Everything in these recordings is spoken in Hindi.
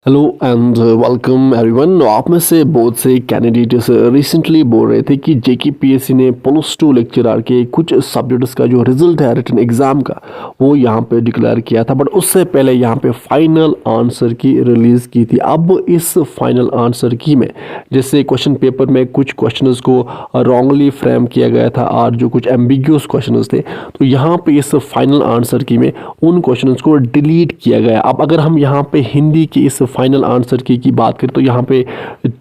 Hello and welcome everyone. आप में से बहुत से कैंडिडेट्स रिसेंटली बोल रहे थे कि जेकेपीएससी ने +2 लेक्चरर के कुछ सब्जेक्ट्स का जो रिजल्ट है रिटन एग्जाम का वो यहाँ पे डिक्लेयर किया था, बट उससे पहले यहाँ पे फाइनल आंसर की रिलीज़ की थी। अब इस फाइनल आंसर की में जैसे क्वेश्चन पेपर में कुछ क्वेश्चंस को रॉन्गली फ्रेम किया गया था और जो कुछ एम्बिग्यूस क्वेश्चंस थे, तो यहाँ पे इस फाइनल आंसर की में उन क्वेश्चंस को डिलीट किया गया। अब अगर हम यहाँ पे हिंदी की इस फाइनल आंसर की बात करें तो यहाँ पे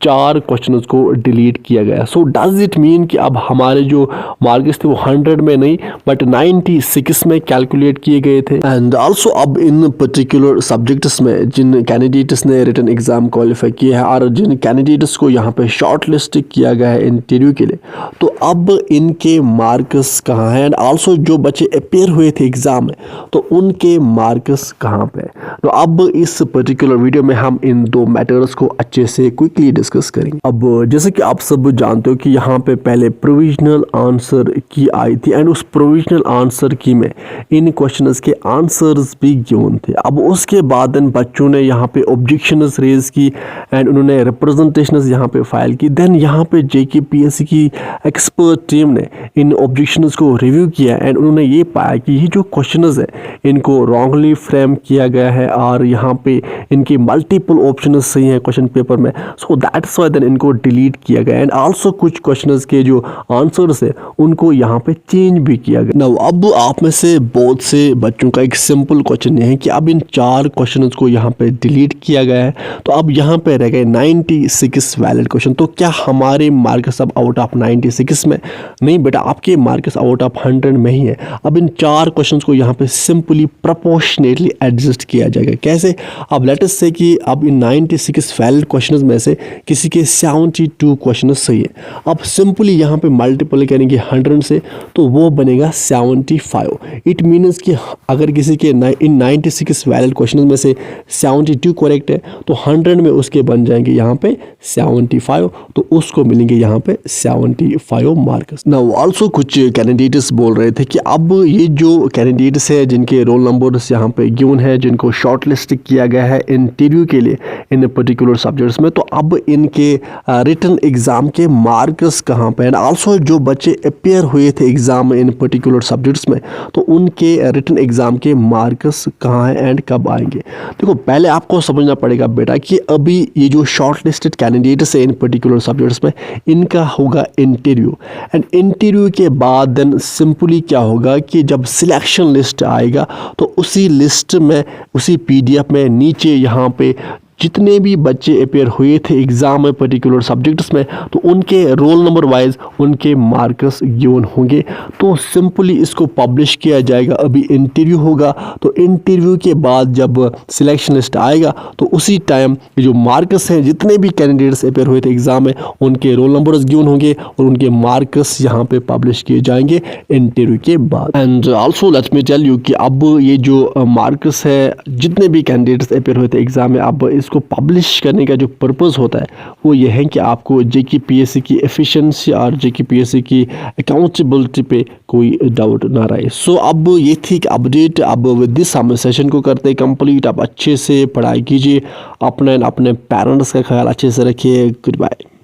4 क्वेश्चंस को डिलीट किया गया। सो डज इट मीन कि अब हमारे जो मार्क्स थे वो 100 में नहीं बट 96 में कैलकुलेट किए गए थे। एंड आल्सो अब इन पर्टिकुलर सब्जेक्ट्स में जिन कैंडिडेट्स ने रिटन एग्जाम क्वालिफाई किया है और जिन कैंडिडेट्स को यहाँ पे शॉर्ट लिस्ट किया गया है इंटरव्यू के लिए, तो अब इनके मार्क्स कहाँ हैं एंड आल्सो जो बच्चे अपेयर हुए थे एग्जाम में तो उनके मार्क्स कहाँ पे। तो अब इस पर्टिकुलर वीडियो में हम इन दो मैटर्स को अच्छे से क्विकली डिस्कस करेंगे। अब जैसे कि आप सब जानते हो कि यहाँ पे पहले प्रोविजनल आंसर की आई थी एंड उस प्रोविजनल आंसर की में इन क्वेश्चंस के आंसर्स भी गिवन थे। अब उसके बाद इन बच्चों ने यहाँ पे ऑब्जेक्शंस रेज की एंड उन्होंने रिप्रेजेंटेशंस यहाँ पे फाइल की। देन यहाँ पे जेकेपीएससी की एक्सपर्ट टीम ने इन ऑब्जेक्शंस को रिव्यू किया एंड उन्होंने ये पाया कि ये जो क्वेश्चंस है इनको रॉन्गली फ्रेम किया गया है और यहाँ पे इनके मल्टीपल ऑप्शंस सही हैं क्वेश्चन पेपर में। सो दैट्स व्हाई देन इनको डिलीट किया गया एंड आल्सो कुछ क्वेश्चंस के जो आंसर्स है उनको यहाँ पे चेंज भी किया गया। नाउ अब आप में से बहुत से बच्चों का एक सिंपल क्वेश्चन ये है कि अब इन 4 क्वेश्चंस को यहाँ पे डिलीट किया गया है तो अब यहाँ पे रह गए 96 वैलिड क्वेश्चन। तो क्या हमारे मार्क्स अब आउट ऑफ 96 में? नहीं बेटा, आपके मार्क्स आउट ऑफ 100 में ही है। अब इन 4 क्वेश्चंस को यहाँ पे सिंपली प्रोपोर्शनेटली एडजस्ट किया जाएगा। कैसे? अब लेट अस से कि अब इन 96 वैलिड क्वेश्चंस में से किसी के 72 क्वेश्चन सही है। अब सिंपली यहाँ पे मल्टीपल करेंगे 100 से तो वो बनेगा 75। इट मीन्स कि अगर किसी के इन 96 वैलिड क्वेश्चंस में से 72 करेक्ट है तो 100 में उसके बन जाएंगे यहाँ पे 75, तो उसको मिलेंगे यहाँ पे 75 मार्क्स। नाउ आल्सो कुछ कैंडिडेट्स बोल रहे थे कि अब ये जो कैंडिडेट्स है जिनके रोल नंबर्स यहाँ पे गिवन है, जिनको शॉर्टलिस्ट किया गया है इंटरव्यू के लिए इन पर्टिकुलर सब्जेक्ट्स में, तो अब इनके रिटन एग्जाम के मार्क्स कहाँ पे एंड आल्सो जो बच्चे अपेयर हुए थे एग्जाम इन पर्टिकुलर सब्जेक्ट्स में तो उनके रिटन एग्जाम के मार्क्स कहाँ हैं एंड कब आएंगे। देखो, पहले आपको समझना पड़ेगा बेटा कि अभी ये जो शॉर्ट लिस्टेड कैंडिडेट्स है इन पर्टिकुलर सब्जेक्ट्स में इनका होगा इंटरव्यू एंड इंटरव्यू के बाद देन सिंपली क्या होगा कि जब सिलेक्शन लिस्ट आएगा तो उसी लिस्ट में उसी पीडीएफ में नीचे यहाँ पे जितने भी बच्चे अपेयर हुए थे एग्ज़ाम में पर्टिकुलर सब्जेक्ट्स में तो उनके रोल नंबर वाइज उनके मार्क्स गिवन होंगे। तो सिंपली इसको पब्लिश किया जाएगा। अभी इंटरव्यू होगा तो इंटरव्यू के बाद जब सिलेक्शन लिस्ट आएगा तो उसी टाइम जो मार्क्स हैं जितने भी कैंडिडेट्स अपेयर हुए थे एग्ज़ाम में उनके रोल नंबर्स गिवन होंगे और उनके मार्क्स यहाँ पे पब्लिश किए जाएंगे इंटरव्यू के बाद। And also let me tell you कि अब ये जो मार्क्स है जितने भी कैंडिडेट्स अपेयर हुए थे एग्ज़ाम में, अब इसको पब्लिश करने का जो पर्पस होता है वो ये है कि आपको जेकेपीएससी की एफिशिएंसी और जेकेपीएससी की अकाउंटेबिलिटी पे कोई डाउट ना रहे। सो अब ये थी अपडेट। अब विद दिस हम सेशन को करते कंप्लीट। आप अच्छे से पढ़ाई कीजिए, अपने पेरेंट्स का ख्याल अच्छे से रखिए। Good bye.